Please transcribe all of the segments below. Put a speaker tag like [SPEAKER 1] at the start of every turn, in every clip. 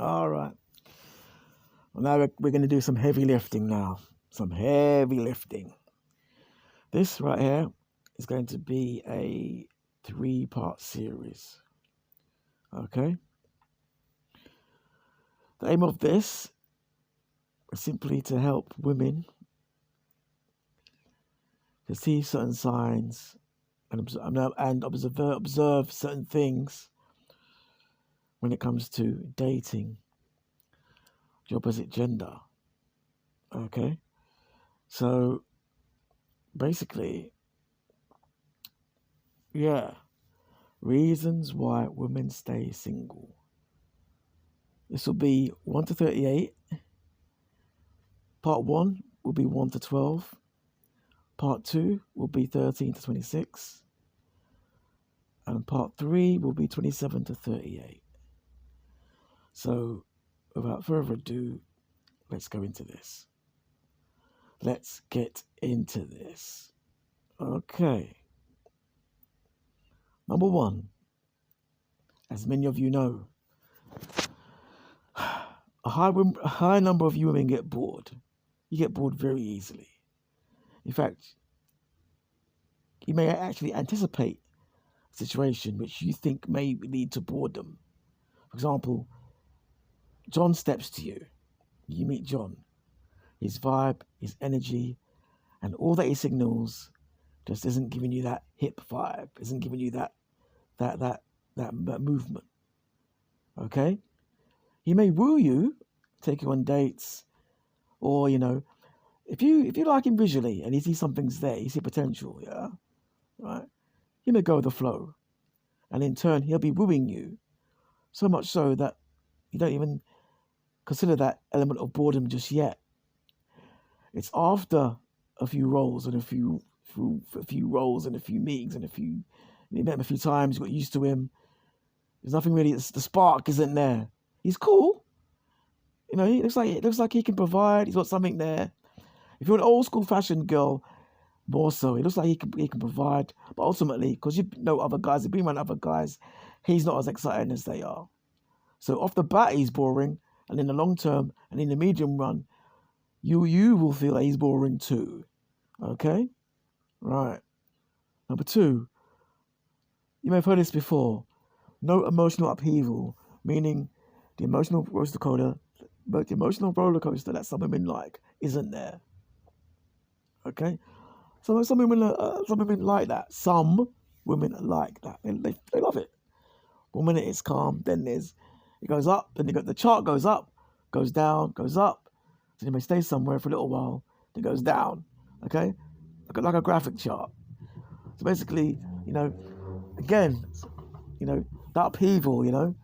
[SPEAKER 1] All right. Well, now we're going to do some heavy lifting now. Some heavy lifting. This right here is going to be a 3-part series. Okay? The aim of this is simply to help women to see certain signs and observe certain things when it comes to dating the opposite gender. Okay? So basically, yeah, reasons why women stay single. This will be 1 to 38. Part 1 will be 1 to 12. Part 2 will be 13 to 26. And part 3 will be 27 to 38. So, without further ado, let's go into this. Let's get into this. Okay. Number 1, as many of you know, a high number of you women get bored. You get bored very easily. In fact, you may actually anticipate a situation which you think may lead to boredom. For example, John steps to you. You meet John. His vibe, his energy, and all that he signals just isn't giving you that hip vibe, isn't giving you that movement. Okay? He may woo you, take you on dates, or if you like him visually and you see something's there, you see potential, yeah, right? He may go with the flow, and in turn he'll be wooing you, so much so that you don't even consider that element of boredom just yet. It's after a few rolls and a few rolls and a few meetings and you met him a few times, you got used to him. There's nothing really. The spark isn't there. He's cool. He looks like he can provide. He's got something there. If you're an old school fashion girl, more so, it looks like he can provide. But ultimately, because you know other guys, you've been around other guys, he's not as exciting as they are. So off the bat, he's boring, and in the long term and in the medium run, you will feel that he's boring too. Okay, right. Number 2, you may have heard this before. No emotional upheaval, meaning the emotional roller coaster, but the emotional roller coaster that some women like isn't there. Okay, some women like that. Some women like that. They love it. 1 minute it's calm, then it goes up, then the chart goes up, goes down, goes up. So you may stay somewhere for a little while, then it goes down. Okay, like a graphic chart. So basically, again, that upheaval,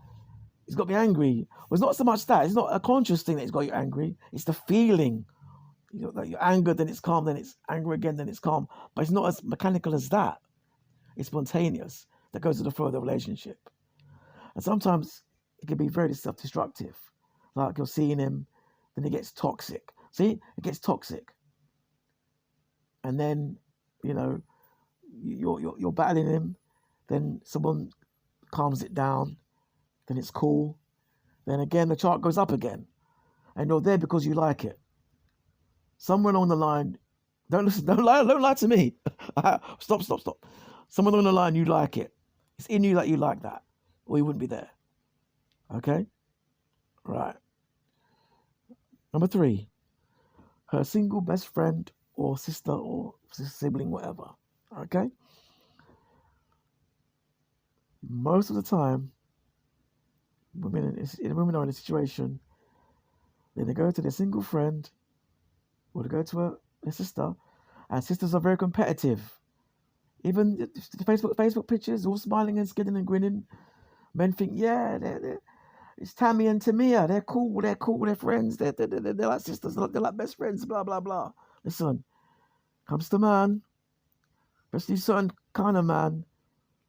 [SPEAKER 1] it's got me angry. Well, it's not so much that. It's not a conscious thing that's got you angry. It's the feeling. That you're angered, then it's calm, then it's angry again, then it's calm. But it's not as mechanical as that. It's spontaneous. That goes to the flow of the relationship. And sometimes it can be very self-destructive. Like you're seeing him, then it gets toxic. See? It gets toxic. And then, you're battling him. Then someone calms it down. Then it's cool. Then again, the chart goes up again. And you're there because you like it. Somewhere along the line, don't lie to me. Stop. Somewhere along the line, you like it. It's in you that you like that, or you wouldn't be there. Okay? Right. Number 3, her single best friend or sister or sibling, whatever. Okay? Most of the time, women are in a situation, then they go to their single friend or they go to their sister, and sisters are very competitive. Even the Facebook pictures, all smiling and skidding and grinning. Men think, yeah, it's Tammy and Tamia. They're cool. They're friends. They're like sisters. They're like best friends. Blah blah blah. Listen, comes to man, especially certain kind of man.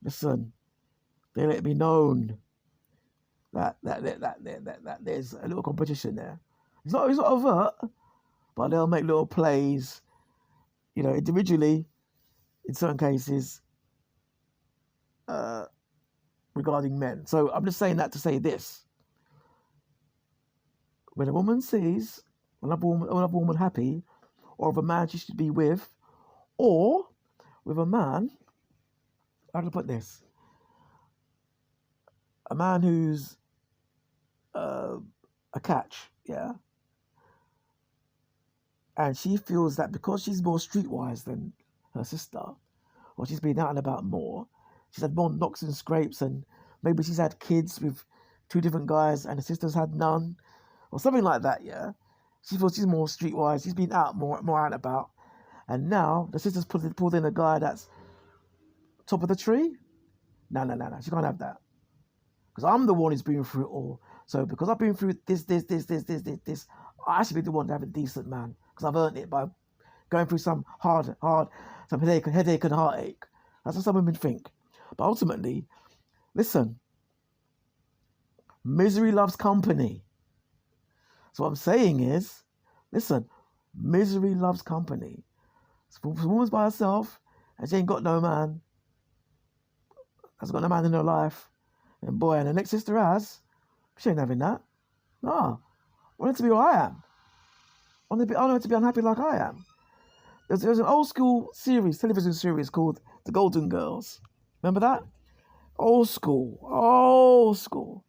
[SPEAKER 1] Listen, they let it be known that there's a little competition there. It's not overt, but they'll make little plays, individually, in certain cases, regarding men. So I'm just saying that to say this. when a woman sees another woman happy, or of a man she should be with, or with a man, how do I put this? A man who's a catch, yeah, and she feels that because she's more streetwise than her sister, or she's been out and about more, she's had more knocks and scrapes, and maybe she's had kids with two different guys, and the sister's had none, or something like that, yeah. She feels she's more streetwise, she's been out more out and about, and now the sister's pulled in a guy that's top of the tree. No, she can't have that. Because I'm the one who's been through it all. So because I've been through this, I should be the one to have a decent man. Because I've earned it by going through some some headache and heartache. That's what some women think. But ultimately, listen, misery loves company. So what I'm saying is, listen, misery loves company. So if a woman's by herself and she ain't got no man, has got no man in her life, and boy, and the next sister has, she ain't having that. No, I want it to be who I am. I want her to be unhappy like I am. There's an old school television series called The Golden Girls. Remember that? Old school.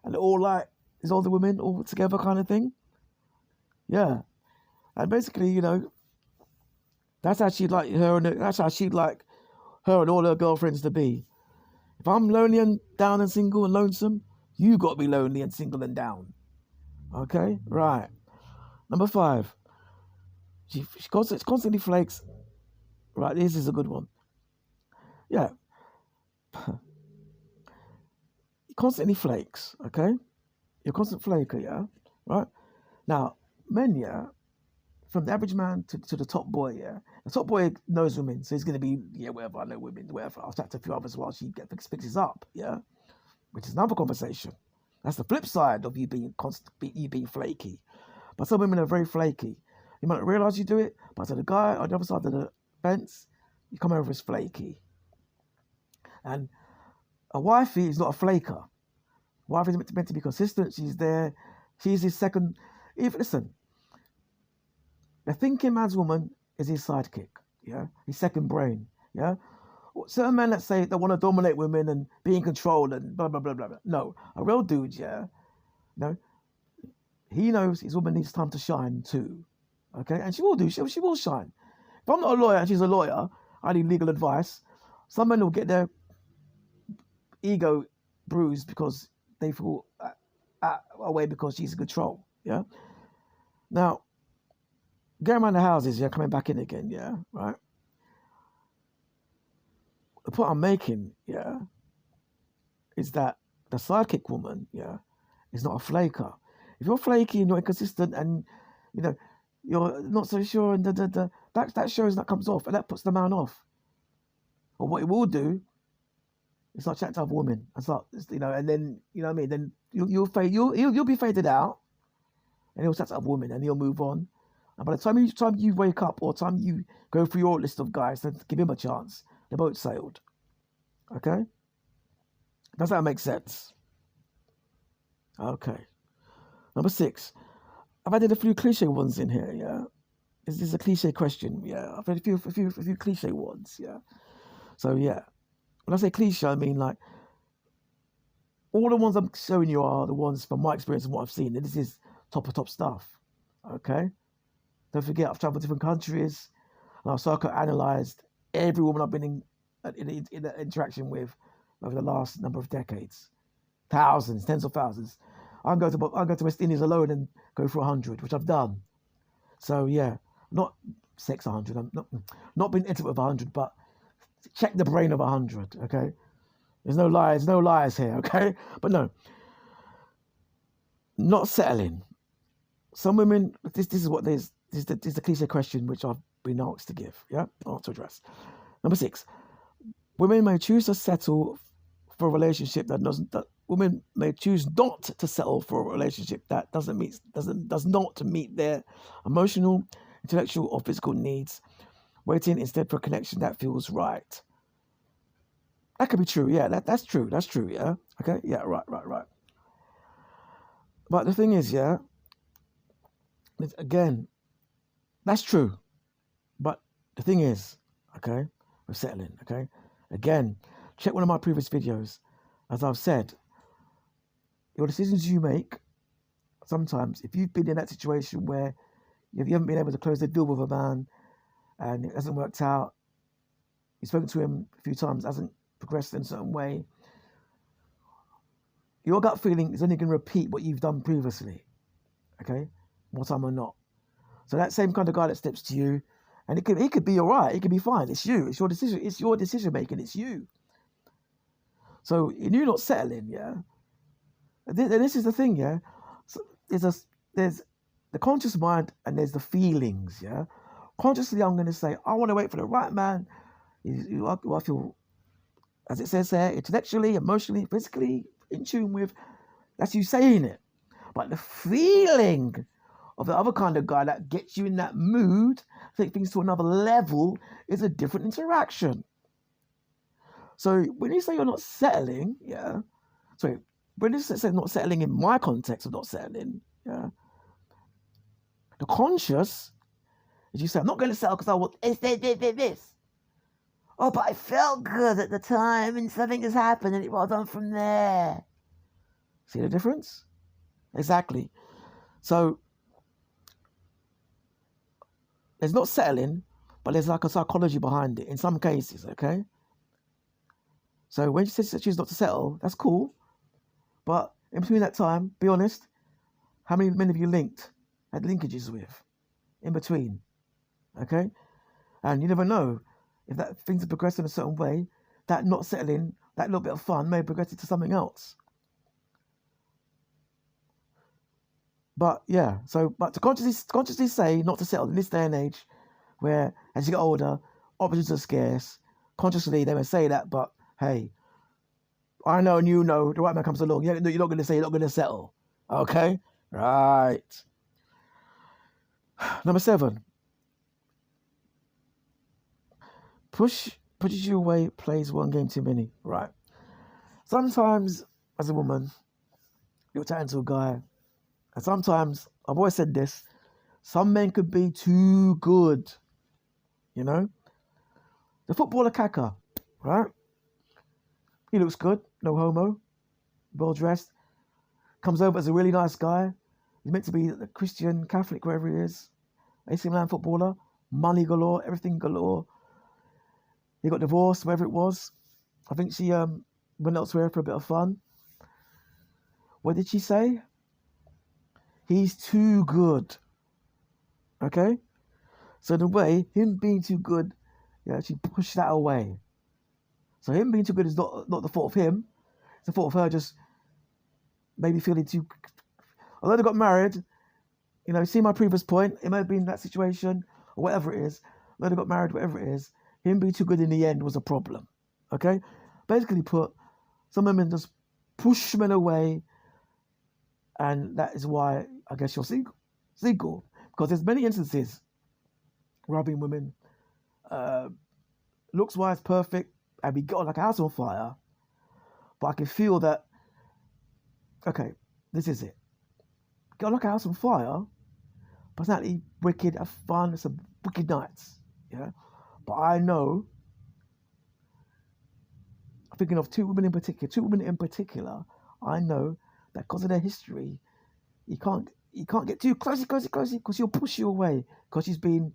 [SPEAKER 1] And they're all like, these older women all together kind of thing. Yeah. And basically, that's how she'd like her, and that's how she'd like her and all her girlfriends to be. If I'm lonely and down and single and lonesome, you got to be lonely and single and down. Okay? Right. Number 5. She constantly flakes. Right, this is a good one. Yeah. Constantly flakes, okay? You're a constant flaker, yeah? Right? Now, men, yeah, from the average man to the top boy, yeah? The top boy knows women, so he's going to be, yeah, whatever, I know women, whatever. I'll chat to a few others while she fixes up, yeah? Which is another conversation. That's the flip side of you being flaky. But some women are very flaky. You might not realise you do it, but to the guy on the other side of the fence, you come over as flaky. And a wifey is not a flaker. Wife is meant to be consistent. She's there. She's his second. Listen, the thinking man's woman is his sidekick. Yeah, his second brain. Yeah, certain men that say they want to dominate women and be in control and blah blah blah blah blah. No, a real dude. Yeah, no, he knows his woman needs time to shine too. Okay, and she will do. She will shine. If I'm not a lawyer and she's a lawyer, I need legal advice. Some men will get their ego bruised because they feel away because she's in control. Yeah. Now, going around the houses, yeah, coming back in again, yeah, right. The point I'm making, yeah, is that the sidekick woman, yeah, is not a flaker. If you're flaky and you're inconsistent and you're not so sure, and that shows that comes off, and that puts the man off. Or what it will do, it's like chat to other women. It's like, and then what I mean. Then you'll be faded out, and he'll chat to other women, and he'll move on. And by the time you wake up, or time you go through your list of guys, then give him a chance. The boat sailed. Okay, does that make sense? Okay. Number 6. I've added a few cliche ones in here. Yeah, this is a cliche question. Yeah, I've added a few cliche ones. Yeah. So yeah. When I say cliche, I mean like all the ones I'm showing you are the ones from my experience and what I've seen. And this is top of top stuff. Okay? Don't forget, I've traveled to different countries and I've psychoanalyzed every woman I've been in interaction with over the last number of decades. Thousands, tens of thousands. I can go to West Indies alone and go for 100, which I've done. So yeah, not sex 100. I'm not been intimate with 100, but check the brain of 100, okay? There's no lies here, okay? But no, not settling. Some women, this is the cliche question which I've been asked to give, yeah? To address. Number 6, women may choose to settle for a relationship women may choose not to settle for a relationship that does not meet their emotional, intellectual, or physical needs, waiting instead for a connection that feels right. That could be true, yeah. That's true. Yeah. Okay. Yeah. Right. But the thing is, yeah, Again, that's true. But the thing is, okay, we're settling, okay? Again, check one of my previous videos. As I've said, your decisions you make, sometimes, if you've been in that situation where you haven't been able to close the deal with a man and it hasn't worked out, you've spoken to him a few times, hasn't progressed in a certain way, your gut feeling is only going to repeat what you've done previously, okay, more time or not. So that same kind of guy that steps to you, and he could be all right, he could be fine. It's you. It's your decision making. It's you. So you're not settling, yeah. And this is the thing, yeah. So there's the conscious mind and there's the feelings, yeah. Consciously, I'm going to say I want to wait for the right man. I feel, as it says there, intellectually, emotionally, physically in tune with. That's you saying it. But the feeling of the other kind of guy that gets you in that mood, take things to another level, is a different interaction. So when you say you're not settling, yeah. Sorry, when you say not settling in my context of not settling, yeah. The conscious is you say, I'm not going to settle because I want this. Oh, but I felt good at the time and something has happened and it was on from there. See the difference? Exactly. So there's not settling, but there's like a psychology behind it in some cases, okay? So when she says she's not to settle, that's cool. But in between that time, be honest, how many men have you had linkages with in between? Okay? And you never know if that things are progressing in a certain way, that not settling, that little bit of fun may progress into something else. But yeah, but to consciously say not to settle in this day and age, where as you get older, options are scarce, consciously they may say that, but hey, I know and you know, the right man comes along, you're not going to say you're not going to settle. Okay? Right. Number 7. Pushes you away, plays one game too many. Right. Sometimes, as a woman, you're chatting to a guy, and sometimes, I've always said this, some men could be too good. You know? The footballer Kaka, right? He looks good, no homo, well dressed, comes over as a really nice guy. He's meant to be a Christian, Catholic, wherever he is. AC Milan footballer, money galore, everything galore. He got divorced, wherever it was. I think she went elsewhere for a bit of fun. What did she say? He's too good. Okay? So in a way, him being too good, yeah, she pushed that away. So him being too good is not the fault of him. It's the fault of her just maybe feeling too... Although they got married, you know, see my previous point, it may have been that situation, or whatever it is. Although they got married, whatever it is, him being too good in the end was a problem. Okay? Basically put, some women just push men away, and that is why I guess you're single. Because there's many instances where I've been women, looks-wise perfect, and we get on like a house on fire, but I can feel that, okay, this is it. Get on like a house on fire, personality wicked, have fun, some wicked nights, yeah? But I know, I'm thinking of two women in particular, I know that because of their history, you can't get too close, because she'll push you away, because she's been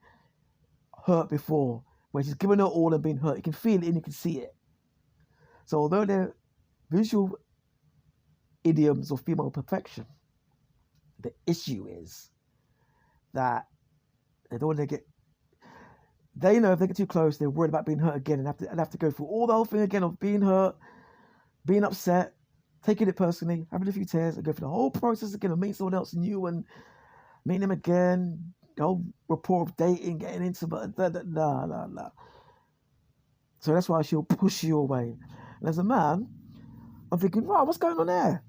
[SPEAKER 1] hurt before, where she's given her all and been hurt. You can feel it and you can see it. So although they're visual idioms of female perfection, the issue is that they don't want to get... They know if they get too close, they're worried about being hurt again and have to go through all the whole thing again of being hurt, being upset, taking it personally, having a few tears, and go through the whole process again of meeting someone else new and meeting them again, the whole rapport of dating, getting into... Nah. So that's why she'll push you away. And as a man, I'm thinking, right, what's going on there?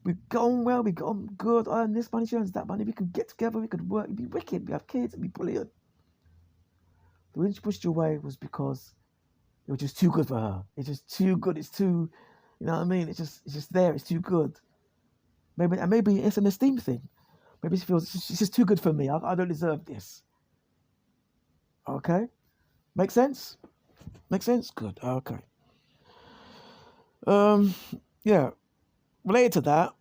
[SPEAKER 1] We got on well, we got on good, I earn this money, she earns that money, we could get together, we could work, it'd be wicked, we have kids, it'd be brilliant. The reason she pushed you away was because it was just too good for her. It's just too good, it's too, you know what I mean? It's just there, it's too good. Maybe it's an esteem thing. Maybe she feels it's just too good for me. I don't deserve this. Okay, make sense? Make sense? Good. Okay. Um, yeah. Related to that,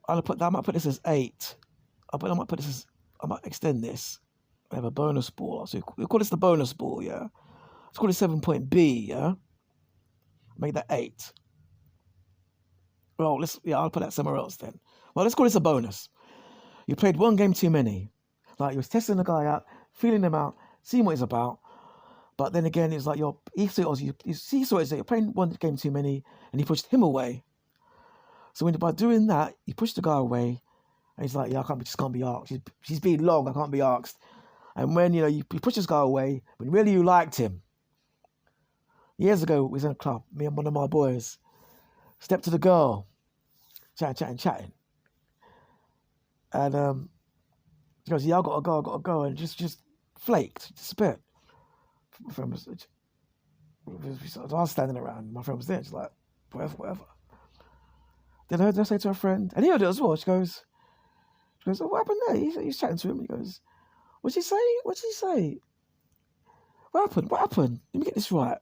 [SPEAKER 1] I might put this as 8. I might put this as I might extend this. I have a bonus ball. So we call this the bonus ball. Yeah. Let's call it 7 B. Yeah. Make that 8. Well, I'll put that somewhere else then. Well, let's call this a bonus. You played one game too many. Like you was testing the guy out, feeling him out, seeing what he's about. But then again, it's like you saw it as you're playing one game too many, and you pushed him away. So by doing that, you push the guy away, and he's like, yeah, just can't be asked. She's being long, I can't be asked. And when you push this guy away, when really you liked him. Years ago, we was in a club, me and one of my boys, stepped to the girl, chatting. And she goes, yeah, I gotta go, and just flaked, just a bit. My friend I was standing around, my friend was there, she's like, whatever. Then I heard her say to her friend, and he heard it as well, she goes, oh, what happened there? He's chatting to him, he goes, what'd she say? What happened? Let me get this right.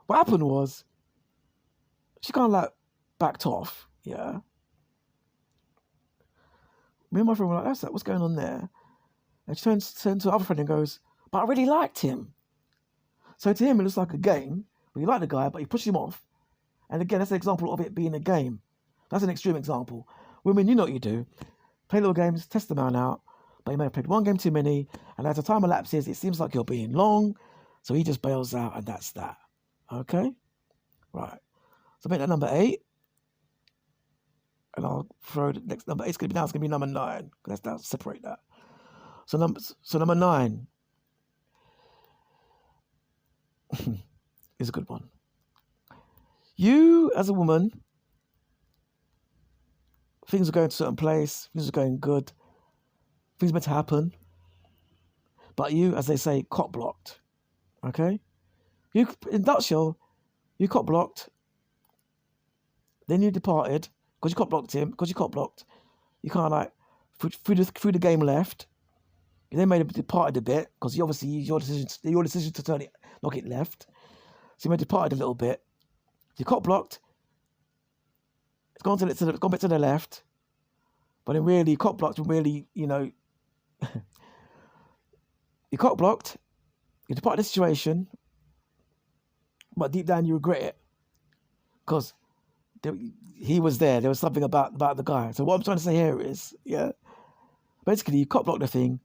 [SPEAKER 1] What happened was, she kind of like backed off, yeah. Me and my friend were like, what's going on there? And she turns to the other friend and goes, but I really liked him. So to him, it looks like a game, where you like the guy, but you push him off. And again, that's an example of it being a game. That's an extreme example. Women, you know what you do. Play little games, test the man out, but you may have played one game too many, and as the time elapses, it seems like you're being long, so he just bails out, and that's that. Okay? Right. So make that number 8. And I'll throw the next number 8. It's going to be number 9. Let's separate that. So number 9 is a good one. You, as a woman, things are going to a certain place, things are going good, things are meant to happen, but you, as they say, cock blocked. Okay? You, in nutshell, you cock blocked, then you departed, because you cock blocked him, you kind of like, through the game left, you then departed a bit, because you obviously your decision to knock it left, so you may have departed a little bit, you cock blocked, it's gone back to the left, but then really you cock blocked, really, you cock blocked, you departed the situation, but deep down you regret it, because he was there. There was something about the guy. So what I'm trying to say here is, basically you cock block the thing.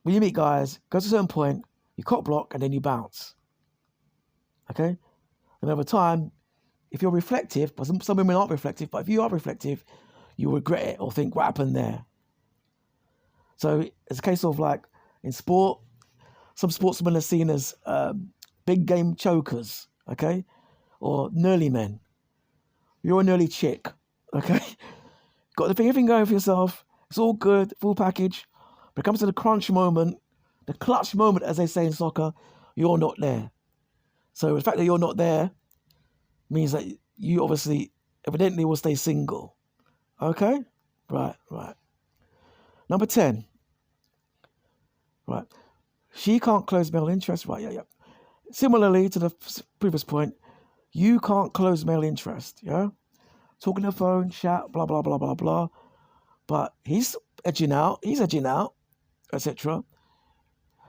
[SPEAKER 1] When you meet guys, go to a certain point, you cock block and then you bounce. Okay? And over time, if you're reflective, but some women aren't reflective, but if you are reflective, you regret it or think, what happened there? So it's a case of like, in sport, some sportsmen are seen as big game chokers, okay? Or nearly men. You're a nearly chick, okay? Got everything going for yourself. It's all good, full package. But it comes to the clutch moment, as they say in soccer, you're not there. So the fact that you're not there means that you evidently will stay single. Okay? Right. Number 10. Right. She can't close male interest. Right, yeah. Similarly to the previous point, you can't close male interest, yeah? Talking on the phone, chat, blah, blah, blah, blah, blah. But he's edging out, etc.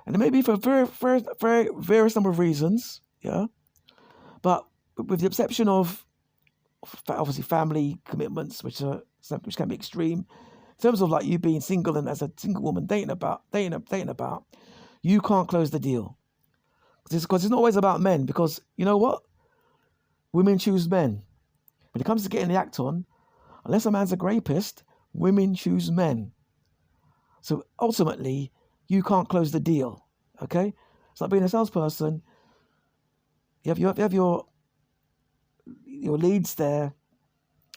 [SPEAKER 1] And it may be for very, very, very various number of reasons, yeah? But with the exception of, obviously, family commitments, which can be extreme, in terms of like you being single and as a single woman dating about, you can't close the deal. Because it's not always about men, because you know what? Women choose men. When it comes to getting the act on, unless a man's a rapist, women choose men. So ultimately, you can't close the deal. Okay? It's like being a salesperson. You have your leads there.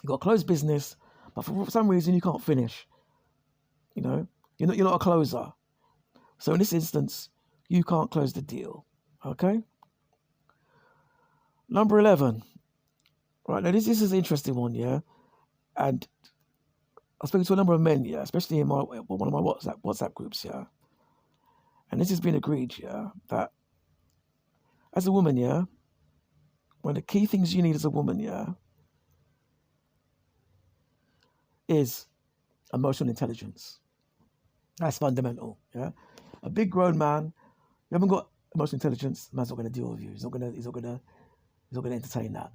[SPEAKER 1] You've got a closed business, but for some reason you can't finish. You're not a closer. So in this instance, you can't close the deal. Okay? Number 11. Right, now this is an interesting one, yeah? And I've spoken to a number of men, yeah, especially in one of my WhatsApp groups, yeah, and this has been agreed, yeah, that as a woman, yeah, one of the key things you need as a woman, yeah, is emotional intelligence. That's fundamental, yeah. A big grown man, you haven't got emotional intelligence, man's not going to deal with you. He's not going to entertain that.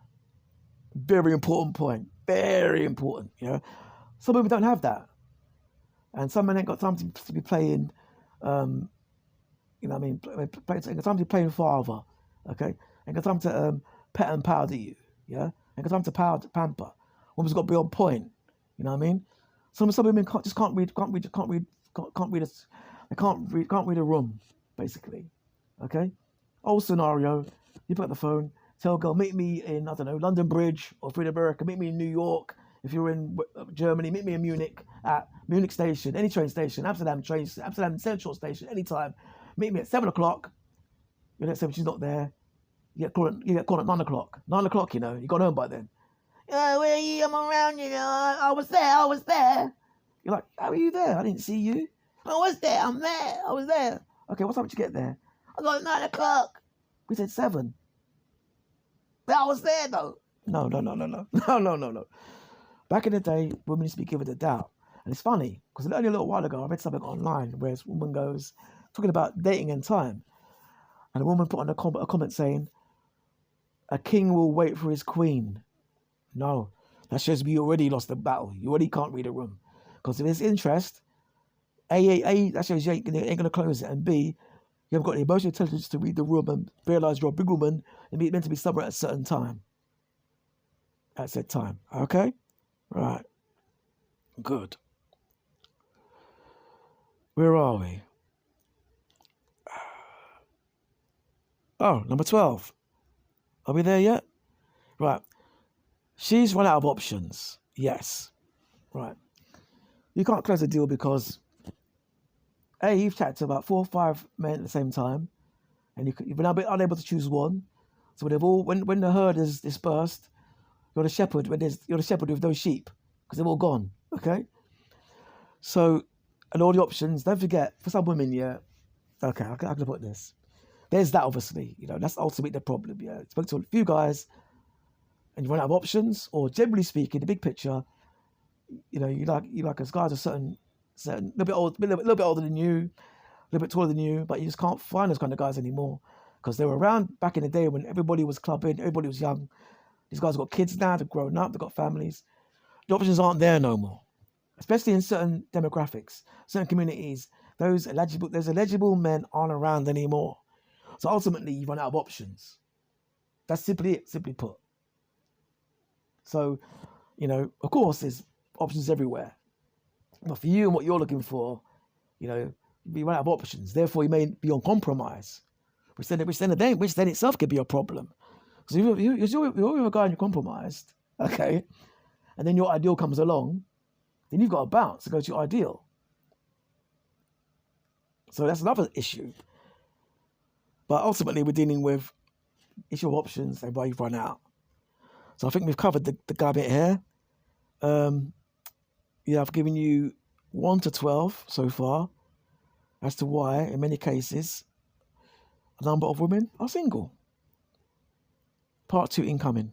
[SPEAKER 1] Very important point. Very important, yeah. Some women don't have that, and some men ain't got time to be playing. You know what I mean? Ain't got time to be playing father. Okay, ain't got time to pet and powder you. Yeah, ain't got time to pamper. Woman's got to be on point. You know what I mean? Some women can't read a room, basically. Okay, old scenario. You pick up the phone, tell a girl, meet me in, I don't know, London Bridge or Freedom America, meet me in New York. If you're in Germany, meet me in Munich at Munich Station, any train station, Amsterdam Central Station, anytime. Meet me at 7 o'clock. You know, she's not there. You get called at 9 o'clock. 9 o'clock, you know, you got home by then. Where are you? I'm around, you know. I was there. You're like, how are you there? I didn't see you. I was there. I'm there. I was there. Okay, what time did you get there? I got 9 o'clock. We said 7. But I was there, though. No. No. Back in the day, women used to be given the doubt. And it's funny, because only a little while ago, I read something online where this woman goes, talking about dating and time. And a woman put on a comment saying, a king will wait for his queen. No, that shows me you already lost the battle. You already can't read a room. Because if there's interest, A, that shows you ain't going to close it. And B, you haven't got the emotional intelligence to read the room and realize you're a big woman and be meant to be somewhere at a certain time. At said time. Okay? Right. Good. Where are we? Oh, number 12. Are we there yet? Right. She's run out of options. Yes. Right. You can't close the deal because A, you've chatted to about 4 or 5 men at the same time, and you've been unable to choose one. So when the herd is dispersed, you're the shepherd with no sheep because they're all gone. Okay. So, and all the options. Don't forget, for some women, yeah. Okay, I can put this. There's that, obviously. You know, that's ultimately the problem. Yeah, I spoke to a few guys, and you run out of options, or generally speaking, the big picture. You know, you like as guys are certain little bit older than you, a little bit taller than you, but you just can't find those kind of guys anymore because they were around back in the day when everybody was clubbing, everybody was young. These guys have got kids now, they've grown up, they've got families. The options aren't there no more, especially in certain demographics, certain communities. Those eligible men aren't around anymore. So ultimately, you run out of options. That's simply it, simply put. So, you know, of course, there's options everywhere. But for you and what you're looking for, you know, you run out of options. Therefore, you may be on compromise, which then itself could be a problem. Because if you're with a guy and you're compromised, okay, and then your ideal comes along, then you've got to bounce to go to your ideal. So that's another issue. But ultimately, we're dealing with issue of options and why you've run out. So I think we've covered the gambit here. Yeah, I've given you 1 to 12 so far as to why, in many cases, a number of women are single. Part 2 incoming.